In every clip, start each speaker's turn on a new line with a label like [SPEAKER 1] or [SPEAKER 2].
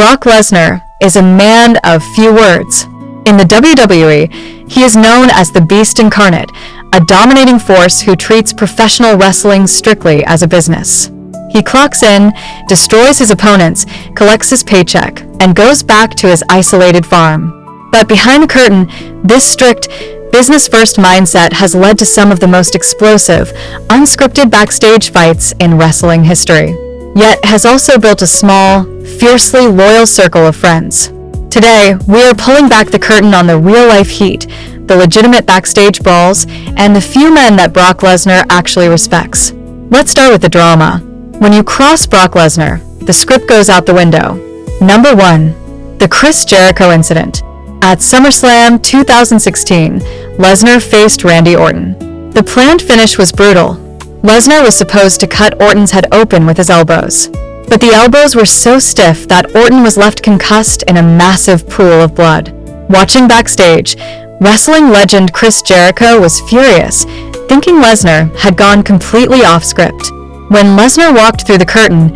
[SPEAKER 1] Brock Lesnar is a man of few words. In the WWE, he is known as the Beast Incarnate, a dominating force who treats professional wrestling strictly as a business. He clocks in, destroys his opponents, collects his paycheck, and goes back to his isolated farm. But behind the curtain, this strict, business-first mindset has led to some of the most explosive, unscripted backstage fights in wrestling history, yet has also built a small, fiercely loyal circle of friends. Today, we are pulling back the curtain on the real-life heat, the legitimate backstage brawls, and the few men that Brock Lesnar actually respects. Let's start with the drama. When you cross Brock Lesnar, the script goes out the window. Number 1. The Chris Jericho incident. At SummerSlam 2016, Lesnar faced Randy Orton. The planned finish was brutal. Lesnar was supposed to cut Orton's head open with his elbows, but the elbows were so stiff that Orton was left concussed in a massive pool of blood. Watching backstage, wrestling legend Chris Jericho was furious, thinking Lesnar had gone completely off script. When Lesnar walked through the curtain,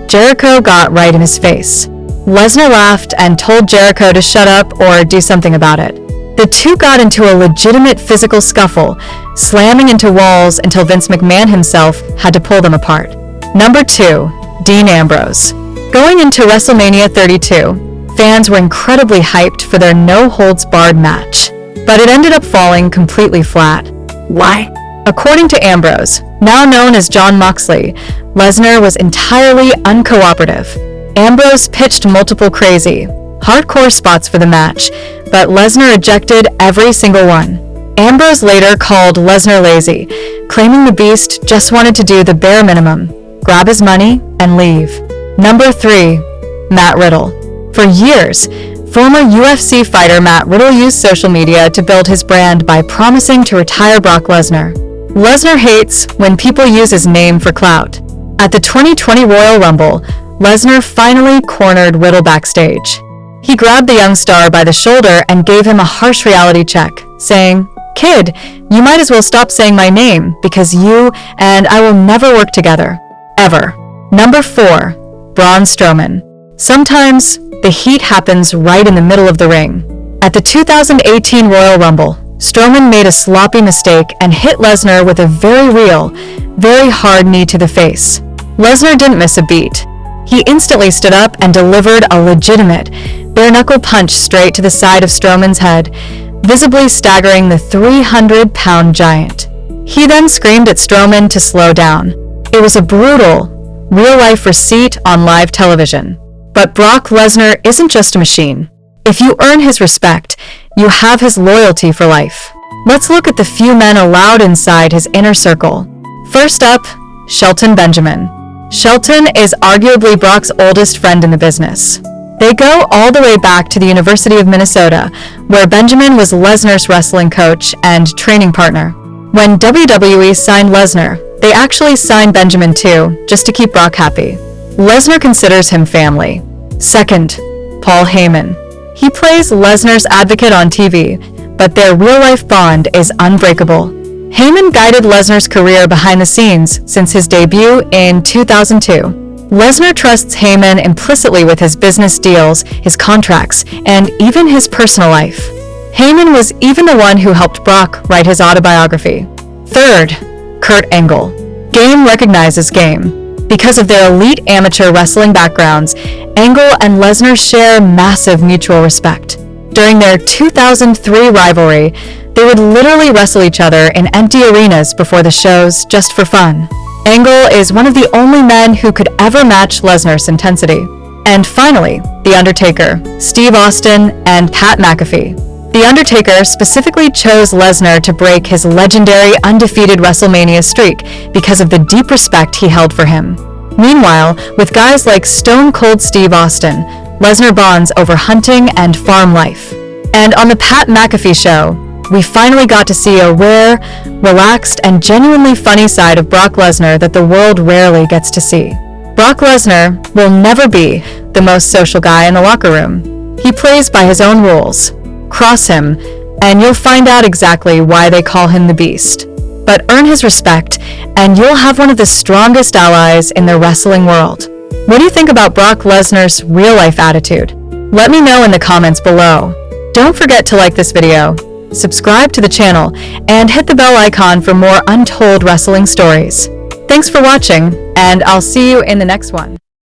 [SPEAKER 1] Jericho got right in his face. Lesnar laughed and told Jericho to shut up or do something about it. The two got into a legitimate physical scuffle, slamming into walls until Vince McMahon himself had to pull them apart. Number 2. Dean Ambrose. Going into WrestleMania 32, fans were incredibly hyped for their no-holds-barred match, but it ended up falling completely flat. Why? According to Ambrose, now known as Jon Moxley, Lesnar was entirely uncooperative. Ambrose pitched multiple crazy, hardcore spots for the match, but Lesnar ejected every single one. Ambrose later called Lesnar lazy, claiming the Beast just wanted to do the bare minimum, grab his money, and leave. Number 3. Matt Riddle. For years, former UFC fighter Matt Riddle used social media to build his brand by promising to retire Brock Lesnar. Lesnar hates when people use his name for clout. At the 2020 Royal Rumble, Lesnar finally cornered Riddle backstage. He grabbed the young star by the shoulder and gave him a harsh reality check, saying, "Kid, you might as well stop saying my name because you and I will never work together. Ever." Number 4. Braun Strowman. Sometimes, the heat happens right in the middle of the ring. At the 2018 Royal Rumble, Strowman made a sloppy mistake and hit Lesnar with a very real, very hard knee to the face. Lesnar didn't miss a beat. He instantly stood up and delivered a legitimate, bare-knuckle punch straight to the side of Strowman's head, visibly staggering the 300-pound giant. He then screamed at Strowman to slow down. It was a brutal, real-life receipt on live television. But Brock Lesnar isn't just a machine. If you earn his respect, you have his loyalty for life. Let's look at the few men allowed inside his inner circle. First up, Shelton Benjamin. Shelton is arguably Brock's oldest friend in the business. They go all the way back to the University of Minnesota, where Benjamin was Lesnar's wrestling coach and training partner. When WWE signed Lesnar, they actually signed Benjamin too, just to keep Brock happy. Lesnar considers him family. Second, Paul Heyman. He plays Lesnar's advocate on TV, but their real-life bond is unbreakable. Heyman guided Lesnar's career behind the scenes since his debut in 2002. Lesnar trusts Heyman implicitly with his business deals, his contracts, and even his personal life. Heyman was even the one who helped Brock write his autobiography. Third, Kurt Angle. Game recognizes game. Because of their elite amateur wrestling backgrounds, Angle and Lesnar share massive mutual respect. During their 2003 rivalry, they would literally wrestle each other in empty arenas before the shows just for fun. Angle is one of the only men who could ever match Lesnar's intensity. And finally, The Undertaker, Steve Austin, and Pat McAfee. The Undertaker specifically chose Lesnar to break his legendary undefeated WrestleMania streak because of the deep respect he held for him. Meanwhile, with guys like Stone Cold Steve Austin, Lesnar bonds over hunting and farm life. And on the Pat McAfee show, we finally got to see a rare, relaxed, and genuinely funny side of Brock Lesnar that the world rarely gets to see. Brock Lesnar will never be the most social guy in the locker room. He plays by his own rules. Cross him, and you'll find out exactly why they call him the Beast. But earn his respect, and you'll have one of the strongest allies in the wrestling world. What do you think about Brock Lesnar's real-life attitude? Let me know in the comments below. Don't forget to like this video, subscribe to the channel, and hit the bell icon for more untold wrestling stories. Thanks for watching, and I'll see you in the next one.